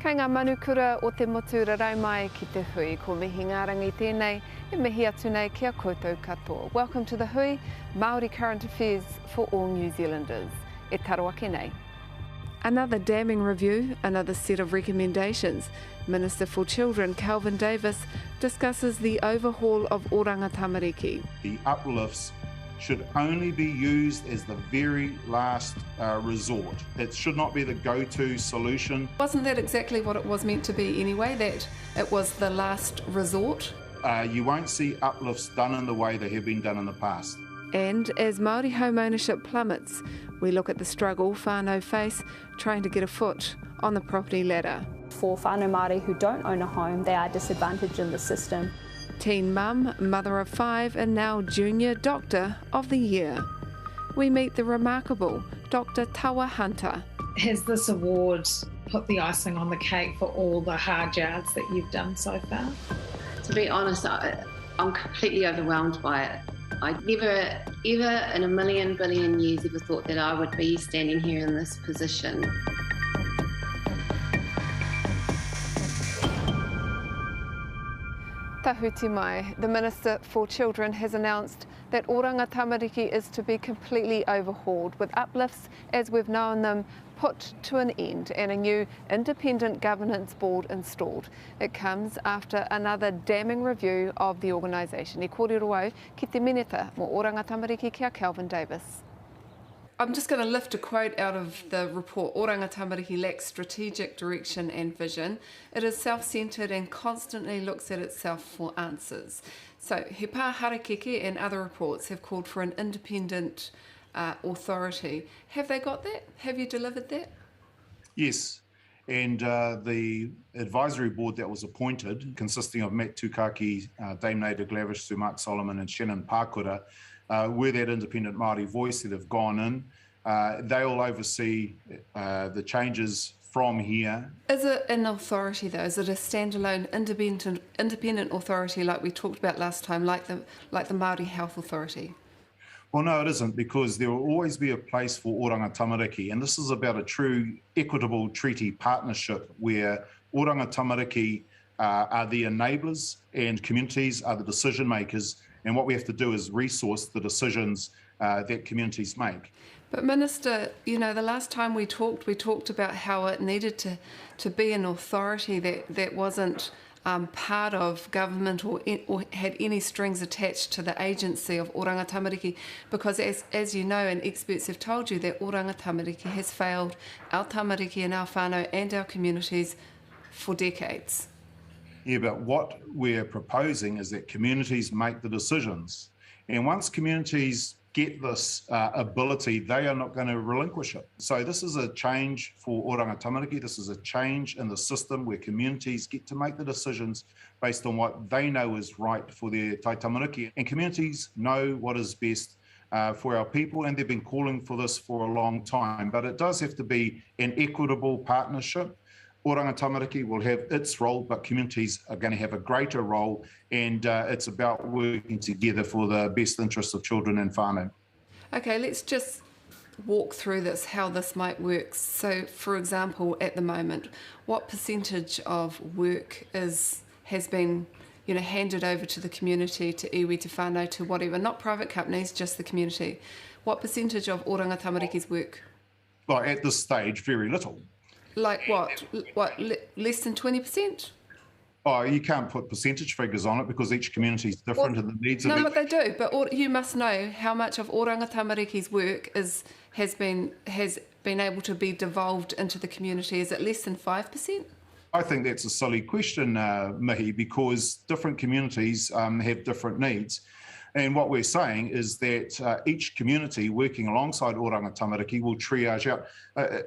Kei ngā manukura o te motu rarau mai ki te hui, ko mihi ngā rangi tēnei, e mihi atu nei kia koutou katoa. Welcome to the hui, Maori current affairs for all New Zealanders. E tarawake nei. Another damning review, another set of recommendations. Minister for Children, Kelvin Davis, discusses the overhaul of Oranga Tamariki. The uplifts should only be used as the very last resort. It should not be the go-to solution. Wasn't that exactly what it was meant to be anyway, that it was the last resort? You won't see uplifts done in the way they have been done in the past. And as Maori home ownership plummets, we look at the struggle whānau face trying to get a foot on the property ladder. For whānau Māori who don't own a home, they are disadvantaged in the system. Teen mum, mother of 5 and now Junior Doctor of the Year. We meet the remarkable Dr. Tawa Hunter. Has this award put the icing on the cake for all the hard yards that you've done so far? To be honest, I'm completely overwhelmed by it. I never, ever in a million billion years ever thought that I would be standing here in this position. Tahuti mai, the Minister for Children has announced that Oranga Tamariki is to be completely overhauled, with uplifts as we've known them put to an end and a new independent governance board installed. It comes after another damning review of the organisation. I kōrero au ki te mineta mo Oranga Tamariki kia Kelvin Davis. I'm just going to lift a quote out of the report. Oranga Tamariki lacks strategic direction and vision. It is self-centred and constantly looks at itself for answers. So, He Pā Harakeke and other reports have called for an independent authority. Have they got that? Have you delivered that? Yes, and the advisory board that was appointed, consisting of Matt Tukaki, Dame Nada Glavish, Sir Mark Solomon and Shannon Pakura, were that independent Māori voice that have gone in. They'll oversee the changes from here. Is it an authority though? Is it a standalone independent authority like we talked about last time, like the Māori Health Authority? Well, no, it isn't, because there will always be a place for Oranga Tamariki, and this is about a true equitable treaty partnership where Oranga Tamariki are the enablers and communities are the decision makers, and what we have to do is resource the decisions that communities make. But Minister, you know, the last time we talked about how it needed to be an authority that wasn't part of government or had any strings attached to the agency of Oranga Tamariki, because as you know, and experts have told you, that Oranga Tamariki has failed our tamariki and our whānau and our communities for decades. Yeah, but what we're proposing is that communities make the decisions. And once communities get this ability, they are not going to relinquish it. So this is a change for Oranga Tamariki. This is a change in the system where communities get to make the decisions based on what they know is right for their tai tamariki. And communities know what is best for our people, and they've been calling for this for a long time. But it does have to be an equitable partnership. Oranga Tamariki will have its role, but communities are going to have a greater role, and it's about working together for the best interests of children and whānau. Okay, let's just walk through this, how this might work. So, for example, at the moment, what percentage of work has been handed over to the community, to iwi, to whānau, to whatever, not private companies, just the community? What percentage of Oranga Tamariki's work? Well, at this stage, very little. Like what, less than 20%? Oh, you can't put percentage figures on it because each community is different and the needs of each. No, but they do. But you must know how much of Oranga Tamariki's work has been able to be devolved into the community. Is it less than 5%? I think that's a silly question, Mihi, because different communities have different needs. And what we're saying is that each community working alongside Oranga Tamariki will triage out.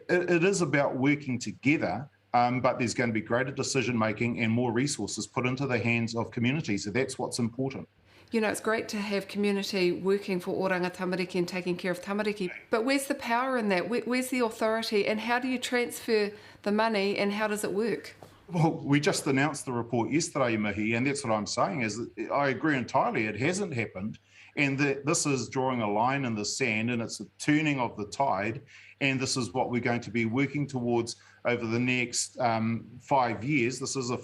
It is about working together, but there's going to be greater decision making and more resources put into the hands of communities. So that's what's important. You know, it's great to have community working for Oranga Tamariki and taking care of tamariki, but where's the power in that? Where's the authority, and how do you transfer the money, and how does it work? Well, we just announced the report yesterday, Mihi, and that's what I'm saying is that I agree entirely. It hasn't happened, And this is drawing a line in the sand, and it's a turning of the tide. And this is what we're going to be working towards over the next 5 years. There is a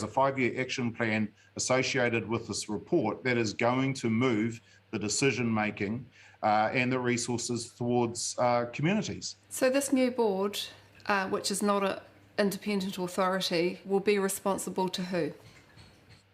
5-year action plan associated with this report that is going to move the decision making and the resources towards communities. So this new board, which is not an independent authority, will be responsible to who?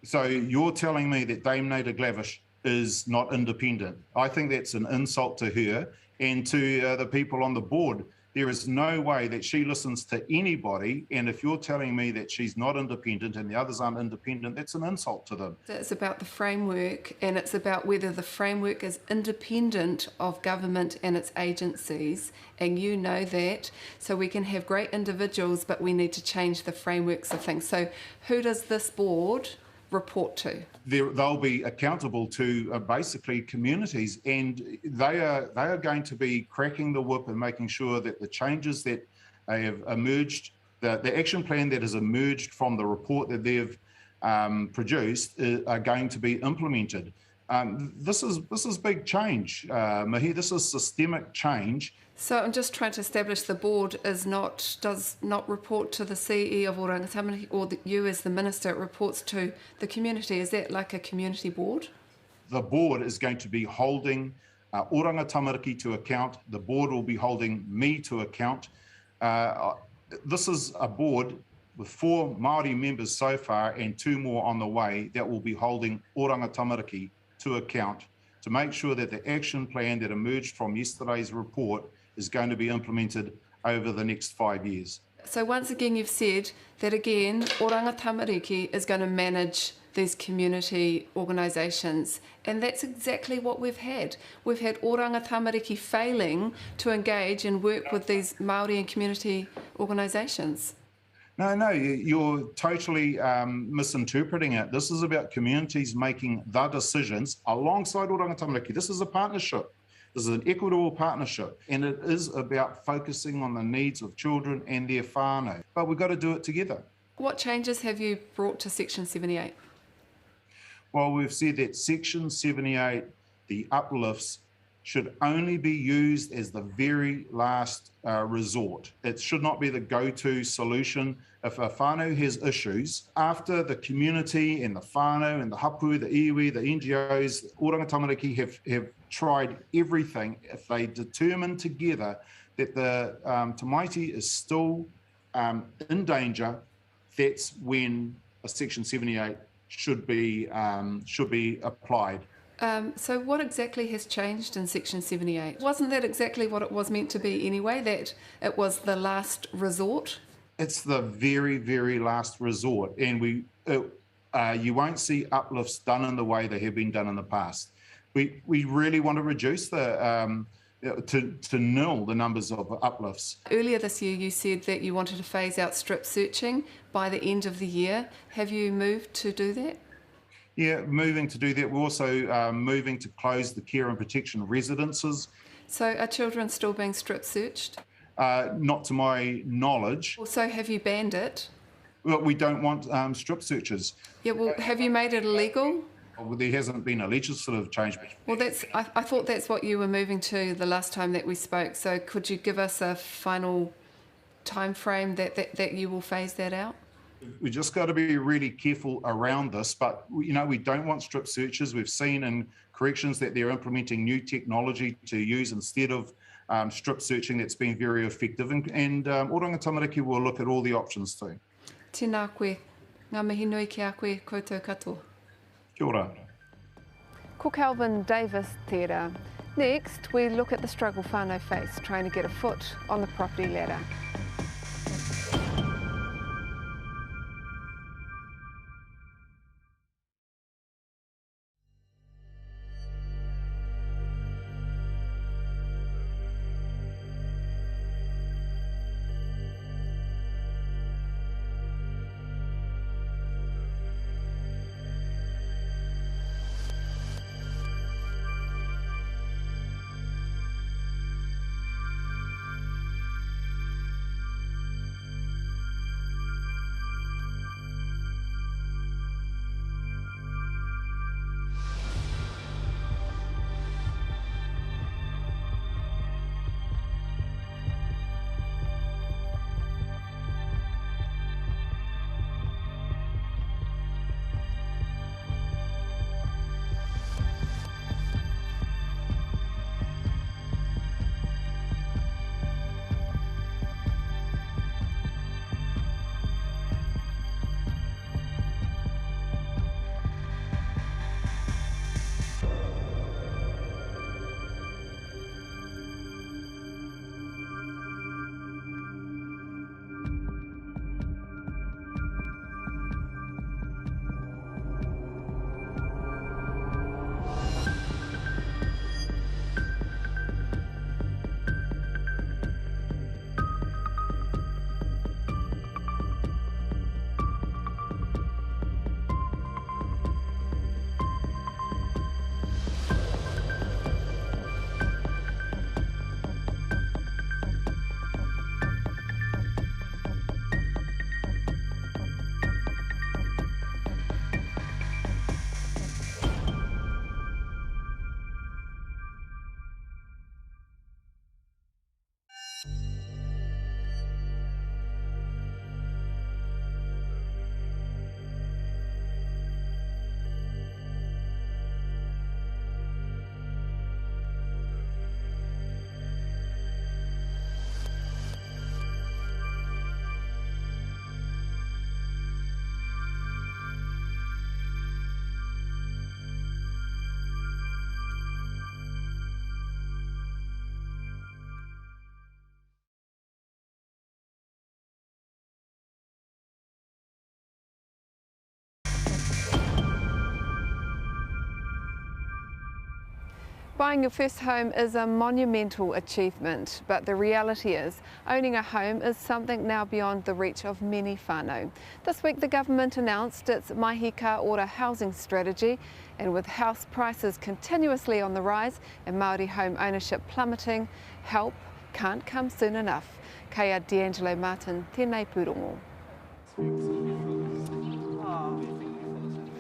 So you're telling me that Dame Nada Glavish is not independent? I think that's an insult to her and to the people on the board. There is no way that she listens to anybody, and if you're telling me that she's not independent and the others aren't independent, that's an insult to them. It's about the framework, and it's about whether the framework is independent of government and its agencies, and you know that. So we can have great individuals, but we need to change the frameworks of things. So who does this board report to? They'll be accountable to basically communities, and they are going to be cracking the whip and making sure that the changes that have emerged, the action plan that has emerged from the report that they've produced are going to be implemented. This is big change, Mihi. This is systemic change. So I'm just trying to establish the board does not report to the CEO of Oranga Tamariki or you as the minister. It reports to the community. Is that like a community board? The board is going to be holding Oranga Tamariki to account. The board will be holding me to account. This is a board with 4 Maori members so far and 2 more on the way that will be holding Oranga Tamariki to account to make sure that the action plan that emerged from yesterday's report is going to be implemented over the next 5 years. So once again, you've said that again, Oranga Tamariki is going to manage these community organisations, and that's exactly what we've had. We've had Oranga Tamariki failing to engage and work with these Maori and community organisations. No, you're totally misinterpreting it. This is about communities making the decisions alongside Oranga Tamariki. This is a partnership. This is an equitable partnership, and it is about focusing on the needs of children and their whānau. But we've got to do it together. What changes have you brought to Section 78? Well, we've said that Section 78, the uplifts, should only be used as the very last resort. It should not be the go-to solution. If a whānau has issues, after the community and the whānau and the hapu, the iwi, the NGOs, Oranga Tamariki have tried everything, if they determine together that the tamaiti is still in danger, that's when a Section 78 should be applied. So what exactly has changed in Section 78? Wasn't that exactly what it was meant to be anyway, that it was the last resort? It's the very, very last resort, and you won't see uplifts done in the way they have been done in the past. We really want to reduce to nil the numbers of uplifts. Earlier this year you said that you wanted to phase out strip searching by the end of the year. Have you moved to do that? Yeah, moving to do that. We're also moving to close the care and protection residences. So are children still being strip searched? Not to my knowledge. Also, have you banned it? Well, we don't want strip searches. Yeah, well, have you made it illegal? Well, there hasn't been a legislative change. Well, I thought that's what you were moving to the last time that we spoke. So could you give us a final time frame that you will phase that out? We just got to be really careful around this, but we don't want strip searches. We've seen in corrections that they're implementing new technology to use instead of strip searching. That's been very effective, and Oranga Tamariki will look at all the options too. Tēnā koe. Ngā mihi nui ki a koe koutou katoa. Kia ora. Ko Calvin Davis tērā. Next, we look at the struggle whānau face, trying to get a foot on the property ladder. Buying your first home is a monumental achievement, but the reality is owning a home is something now beyond the reach of many whānau. This week the government announced its Mahi Ka Ora housing strategy, and with house prices continuously on the rise and Maori home ownership plummeting, help can't come soon enough. Kaya D'Angelo Martin, tēnei pūrongo.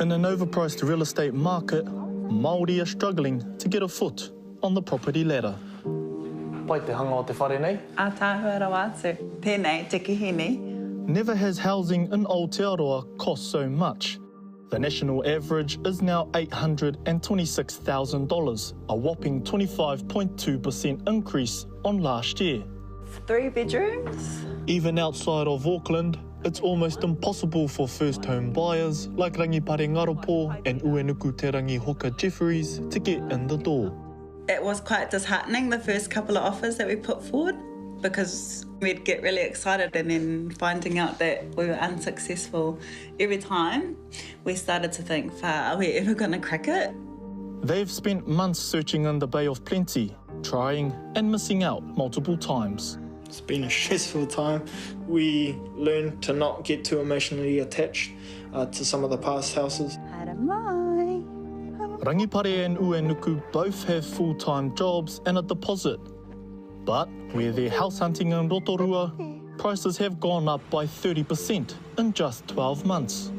In an overpriced real estate market, Maori are struggling to get a foot on the property ladder. Pai te hanga o te whare nei? A tāhua rawa atu. Tēnei, te kihini. Never has housing in Aotearoa cost so much. The national average is now $826,000, a whopping 25.2% increase on last year. 3 bedrooms. Even outside of Auckland, it's almost impossible for first-home buyers like Rangipare Ngaropo and Uenuku Te Rangi Hoka Jefferies to get in the door. It was quite disheartening, the first couple of offers that we put forward, because we'd get really excited and then finding out that we were unsuccessful every time, we started to think, are we ever going to crack it? They've spent months searching in the Bay of Plenty, trying and missing out multiple times. It's been a stressful time. We learned to not get too emotionally attached to some of the past houses. Rangipare and Uenuku both have full-time jobs and a deposit. But where they're house hunting in Rotorua, prices have gone up by 30% in just 12 months.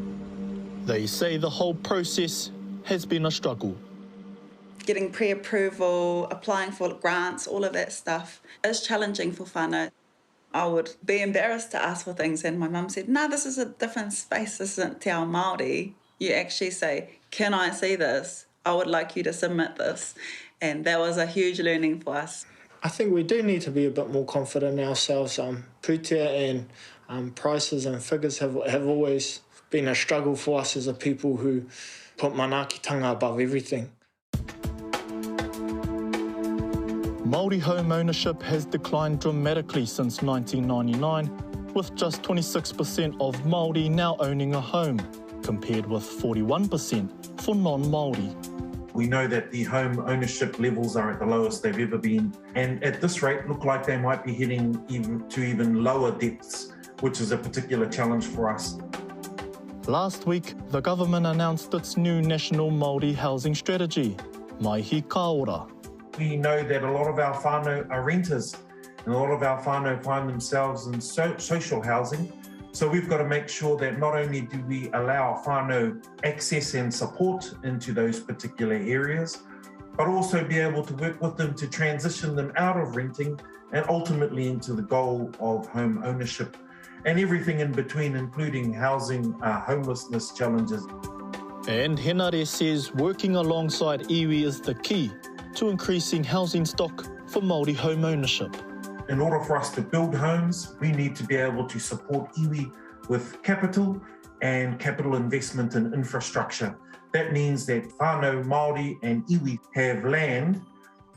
They say the whole process has been a struggle. Getting pre-approval, applying for grants, all of that stuff is challenging for whānau. I would be embarrassed to ask for things, and my mum said, no, this is a different space, this isn't te ao Māori. You actually say, can I see this? I would like you to submit this. And that was a huge learning for us. I think we do need to be a bit more confident in ourselves. Pūtea and prices and figures have always been a struggle for us as a people who put manaakitanga above everything. Maori home ownership has declined dramatically since 1999, with just 26% of Maori now owning a home, compared with 41% for non-Maori. We know that the home ownership levels are at the lowest they've ever been, and at this rate look like they might be heading even lower depths, which is a particular challenge for us. Last week, the government announced its new national Maori housing strategy, Mahi Ka Ora. We know that a lot of our whānau are renters, and a lot of our whānau find themselves in social housing. So we've got to make sure that not only do we allow whānau access and support into those particular areas, but also be able to work with them to transition them out of renting and ultimately into the goal of home ownership and everything in between, including housing, homelessness challenges. And Henare says working alongside iwi is the key to increasing housing stock for Maori home ownership. In order for us to build homes, we need to be able to support iwi with capital and capital investment in infrastructure. That means that whānau, Māori and iwi have land,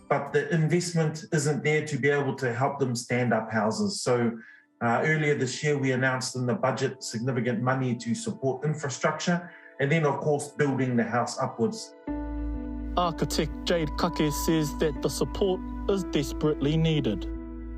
but the investment isn't there to be able to help them stand up houses. So earlier this year, we announced in the budget significant money to support infrastructure and then, of course, building the house upwards. Architect Jade Kake says that the support is desperately needed.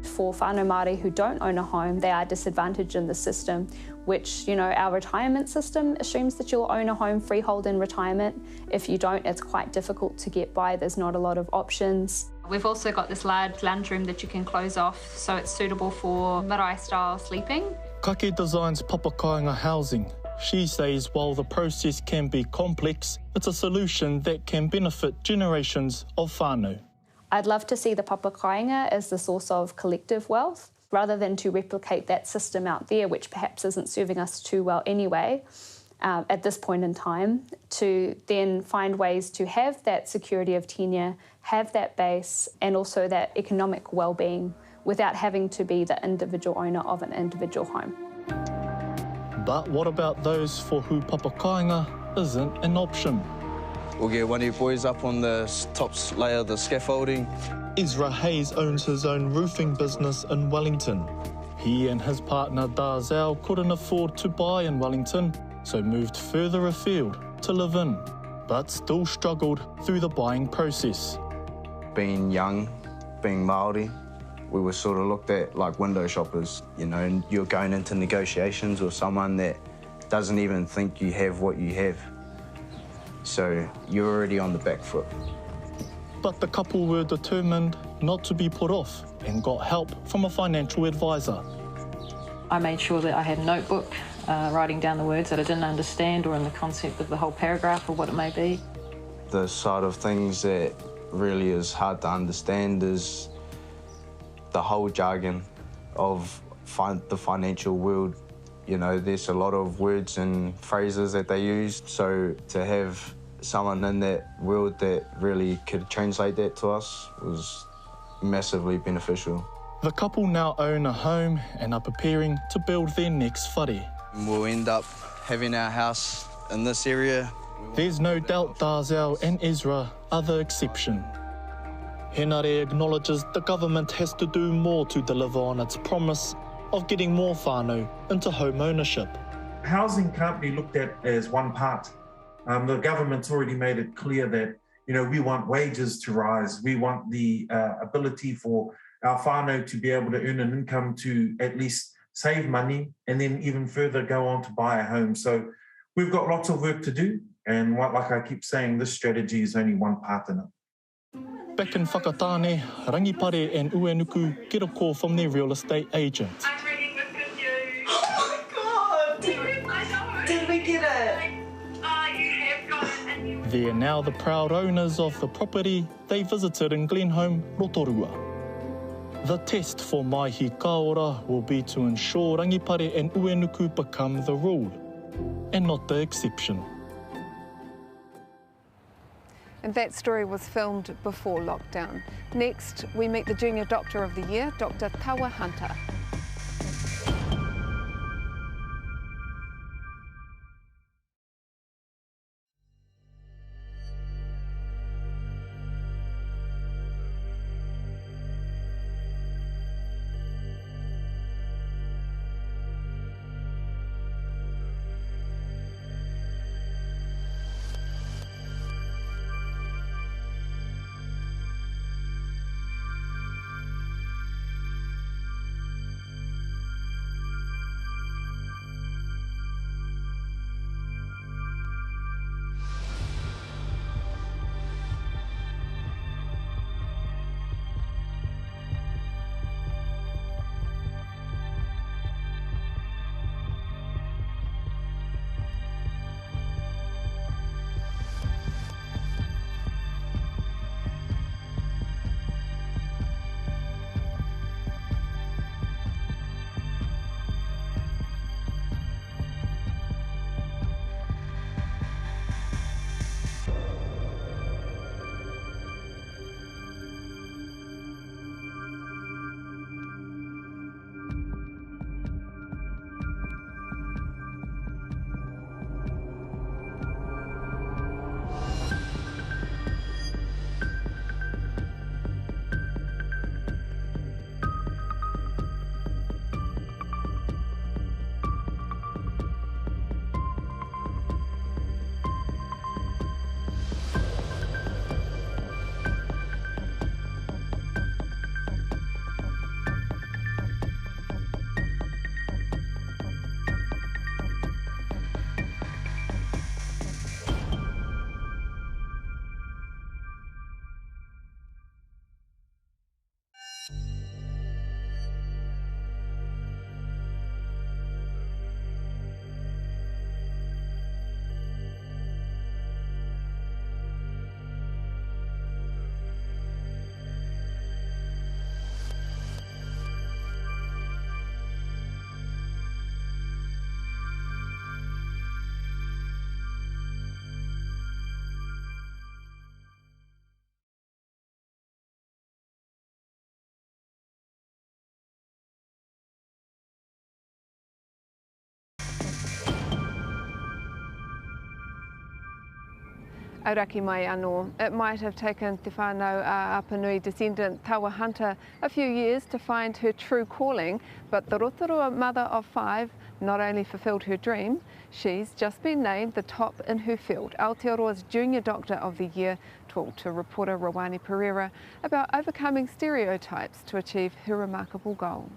For whānau Māori who don't own a home, they are disadvantaged in the system, which, our retirement system assumes that you'll own a home freehold in retirement. If you don't, it's quite difficult to get by. There's not a lot of options. We've also got this large lounge room that you can close off, so it's suitable for marae-style sleeping. Kake designs papakainga housing. She says while the process can be complex, it's a solution that can benefit generations of whānau. I'd love to see the papakainga as the source of collective wealth, rather than to replicate that system out there, which perhaps isn't serving us too well anyway, at this point in time, to then find ways to have that security of tenure, have that base, and also that economic well-being without having to be the individual owner of an individual home. But what about those for who papakainga isn't an option? We'll get one of you boys up on the top layer of the scaffolding. Ezra Hayes owns his own roofing business in Wellington. He and his partner Darzell couldn't afford to buy in Wellington, so moved further afield to live in, but still struggled through the buying process. Being young, being Maori, we were sort of looked at like window shoppers, you know, and you're going into negotiations with someone that doesn't even think you have what you have. So you're already on the back foot. But the couple were determined not to be put off and got help from a financial advisor. I made sure that I had a notebook writing down the words that I didn't understand or in the concept of the whole paragraph or what it may be. The side of things that really is hard to understand is the whole jargon of the financial world. You know, there's a lot of words and phrases that they use, so to have someone in that world that really could translate that to us was massively beneficial. The couple now own a home and are preparing to build their next whare. We'll end up having our house in this area. There's no doubt Darzell and Ezra are the exception. Henare acknowledges the government has to do more to deliver on its promise of getting more whānau into home ownership. Housing can't be looked at as one part. The government's already made it clear that, you know, we want wages to rise. We want the ability for our whānau to be able to earn an income to at least save money and then even further go on to buy a home. So we've got lots of work to do. And like I keep saying, this strategy is only one part in it. Back in Whakatane, Rangipare and Uenuku get a call from their real estate agent. I'm ringing with good news. Oh my God! Did we get it? You have got it and you... They're now the proud owners of the property they visited in Glenholme, Rotorua. The test for Maihi Kaora will be to ensure Rangipare and Uenuku become the rule, and not the exception. And that story was filmed before lockdown. Next, we meet the Junior Doctor of the Year, Dr. Tawa Hunter. Auraki mai anō. It might have taken Te Whānau Apanui descendant Tawa Hunter a few years to find her true calling, but the Rotorua mother of 5 not only fulfilled her dream, she's just been named the top in her field, Aotearoa's Junior Doctor of the Year talk to reporter Rawani Pereira about overcoming stereotypes to achieve her remarkable goal.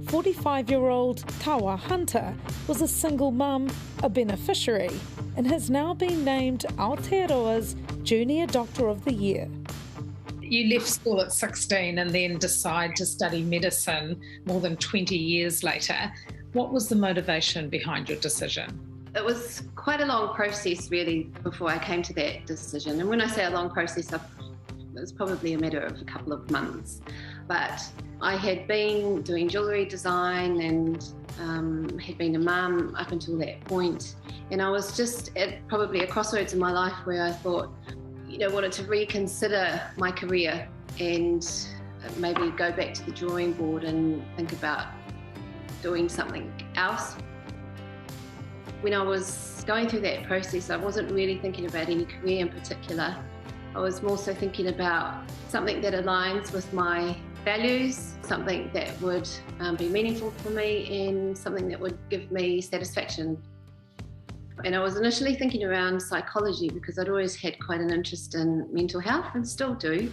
45-year-old Tawa Hunter was a single mum, a beneficiary, and has now been named Aotearoa's Junior Doctor of the Year. You left school at 16 and then decide to study medicine more than 20 years later. What was the motivation behind your decision? It was quite a long process, really, before I came to that decision. And when I say a long process, it was probably a matter of a couple of months. But I had been doing jewellery design and had been a mum up until that point. And I was just at probably a crossroads in my life where I thought, wanted to reconsider my career and maybe go back to the drawing board and think about doing something else. When I was going through that process, I wasn't really thinking about any career in particular. I was more so thinking about something that aligns with my values, something that would be meaningful for me and something that would give me satisfaction. And I was initially thinking around psychology because I'd always had quite an interest in mental health and still do.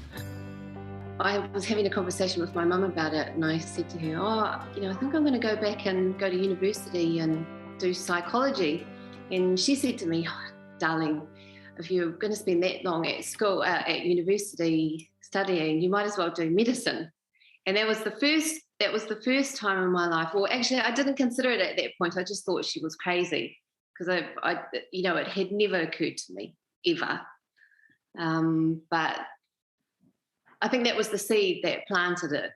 I was having a conversation with my mum about it and I said to her, I think I'm going to go back and go to university and do psychology. And she said to me, darling, if you're going to spend that long at school, at university studying, you might as well do medicine. And that was the first time in my life. Well, actually, I didn't consider it at that point. I just thought she was crazy because it had never occurred to me ever. But I think that was the seed that planted it.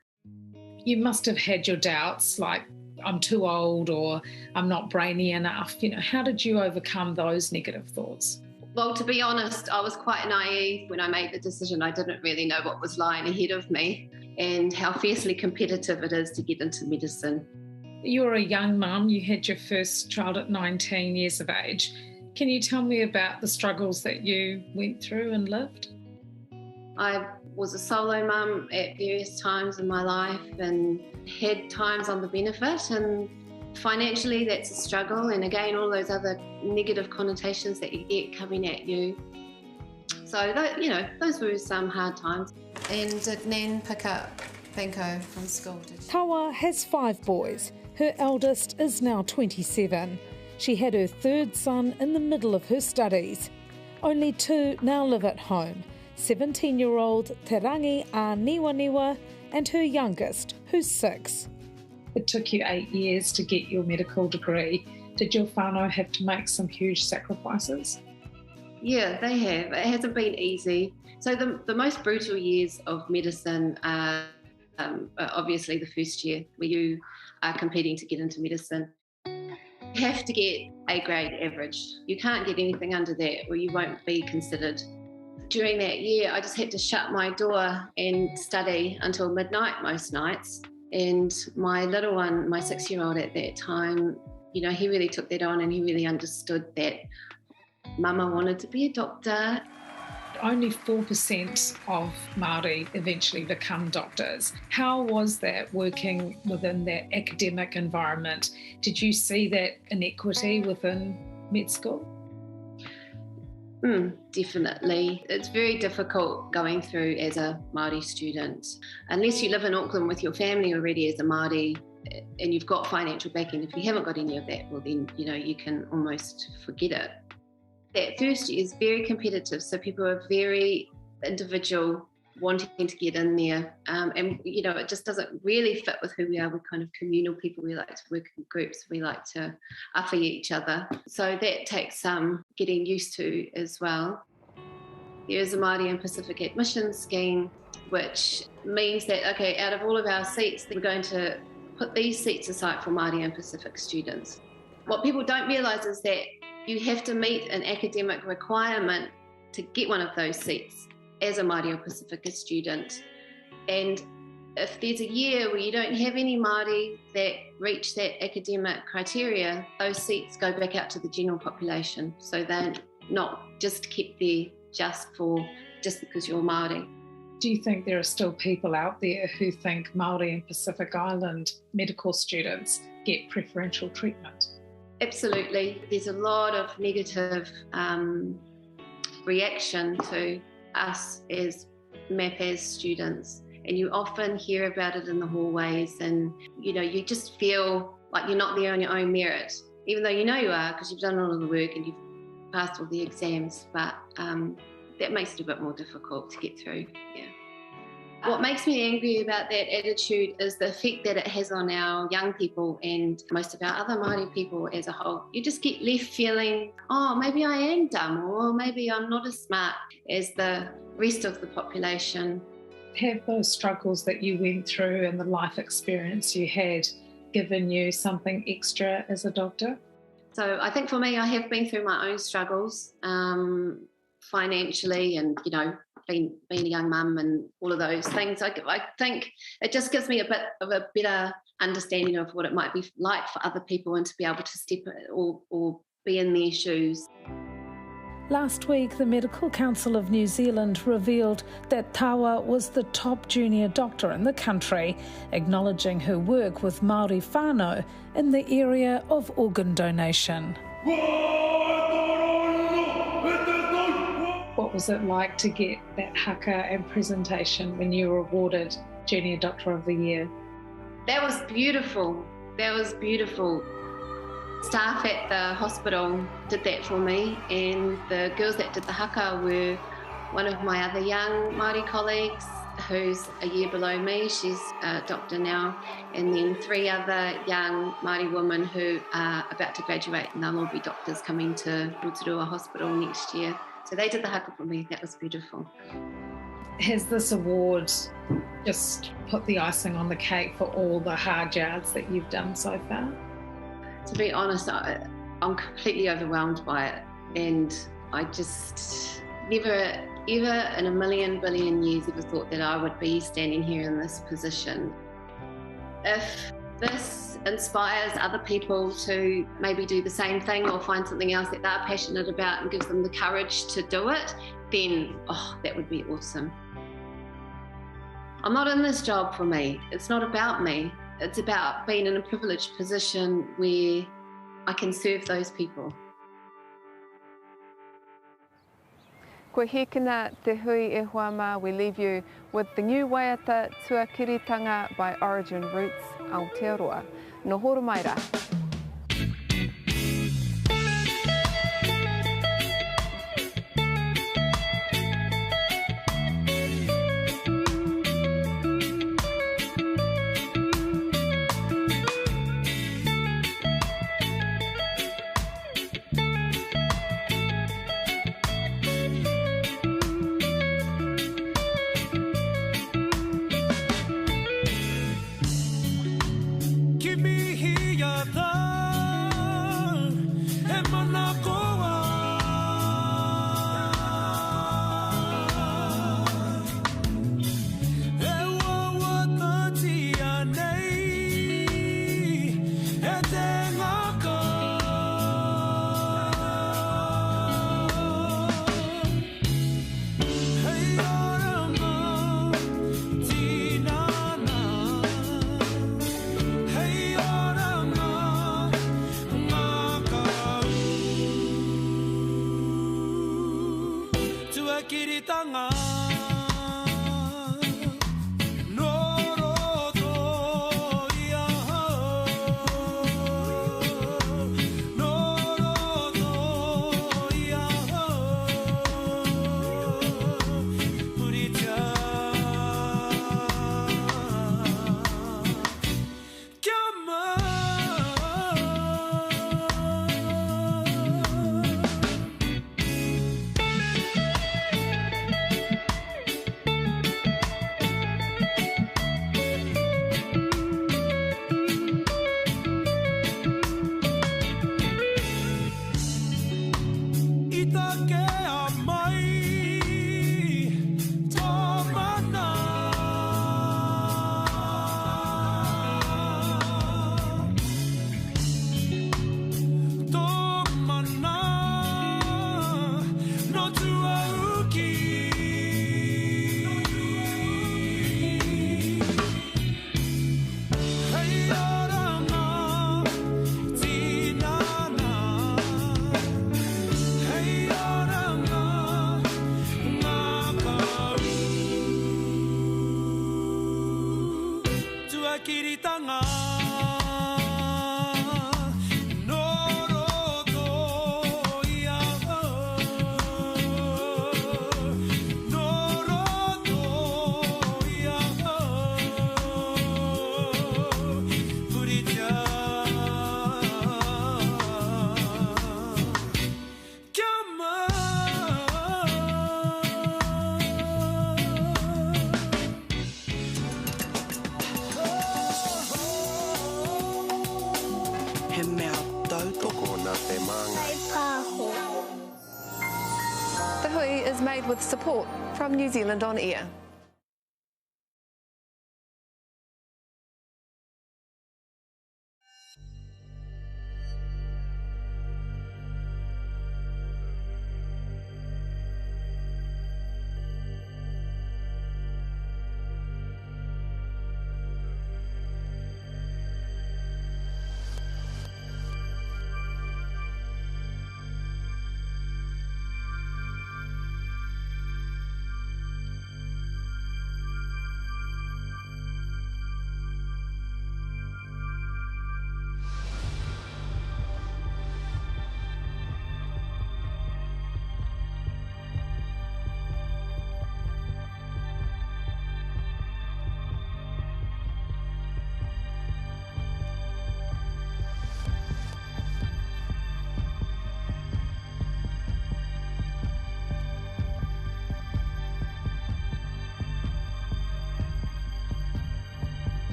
You must have had your doubts, like I'm too old or I'm not brainy enough. How did you overcome those negative thoughts? Well, to be honest, I was quite naive when I made the decision. I didn't really know what was lying ahead of me and how fiercely competitive it is to get into medicine. You're a young mum. You had your first child at 19 years of age. Can you tell me about the struggles that you went through and lived? I was a solo mum at various times in my life and had times on the benefit, and financially that's a struggle, and again all those other negative connotations that you get coming at you. So those were some hard times. And did Nan pick up Banco from school? Tawa has 5 boys. Her eldest is now 27. She had her 3rd son in the middle of her studies. Only 2 now live at home. 17-year-old Te Rangi a Niwa and her youngest, who's 6. It took you 8 years to get your medical degree. Did your whānau have to make some huge sacrifices? Yeah, they have. It hasn't been easy. So the most brutal years of medicine are obviously the first year where you are competing to get into medicine. You have to get A grade average. You can't get anything under that or you won't be considered. During that year, I just had to shut my door and study until midnight most nights. And my little one, my 6-year-old at that time, he really took that on and he really understood that Mama wanted to be a doctor. Only 4% of Maori eventually become doctors. How was that working within that academic environment? Did you see that inequity within med school? Definitely. It's very difficult going through as a Māori student. Unless you live in Auckland with your family already as a Māori and you've got financial backing, if you haven't got any of that, well then, you can almost forget it. That first year is very competitive, so people are very individual, wanting to get in there. And, it just doesn't really fit with who we are. We're kind of communal people. We like to work in groups. We like to awhi each other. So that takes some getting used to as well. There is a Māori and Pacific admission scheme, which means that, out of all of our seats, we're going to put these seats aside for Māori and Pacific students. What people don't realise is that you have to meet an academic requirement to get one of those seats as a Māori or Pacifica student. And if there's a year where you don't have any Māori that reach that academic criteria, those seats go back out to the general population. So they're not just kept there just because you're Māori. Do you think there are still people out there who think Māori and Pacific Island medical students get preferential treatment? Absolutely. There's a lot of negative reaction to us as MAPAS students. And you often hear about it in the hallways, and you just feel like you're not there on your own merit, even though you know you are because you've done all of the work and you've passed all the exams, but that makes it a bit more difficult to get through. Yeah. What makes me angry about that attitude is the effect that it has on our young people and most of our other Māori people as a whole. You just get left feeling, oh, maybe I am dumb, or maybe I'm not as smart as the rest of the population. Have those struggles that you went through and the life experience you had given you something extra as a doctor? So I think for me, I have been through my own struggles financially and, being a young mum and all of those things. I think it just gives me a bit of a better understanding of what it might be like for other people and to be able to step or be in their shoes. Last week, the Medical Council of New Zealand revealed that Tawa was the top junior doctor in the country, acknowledging her work with Maori whānau in the area of organ donation. What was it like to get that haka and presentation when you were awarded Junior Doctor of the Year? That was beautiful. Staff at the hospital did that for me, and the girls that did the haka were one of my other young Māori colleagues who's a year below me. She's a doctor now, and then 3 other young Māori women who are about to graduate, and they'll all be doctors coming to Rotorua Hospital next year. So they did the haka for me. That was beautiful. Has this award just put the icing on the cake for all the hard yards that you've done so far? To be honest, I'm completely overwhelmed by it, and I just never, ever in a million billion years ever thought that I would be standing here in this position. If this inspires other people to maybe do the same thing or find something else that they're passionate about and gives them the courage to do it, then, that would be awesome. I'm not in this job for me. It's not about me. It's about being in a privileged position where I can serve those people. Ko hekina te hui e Huama, we leave you with the new waiata tuakiritanga by Origin Roots Aotearoa. No horo mai rā. Give me here your love. kiritanga. The hui is made with support from New Zealand On Air.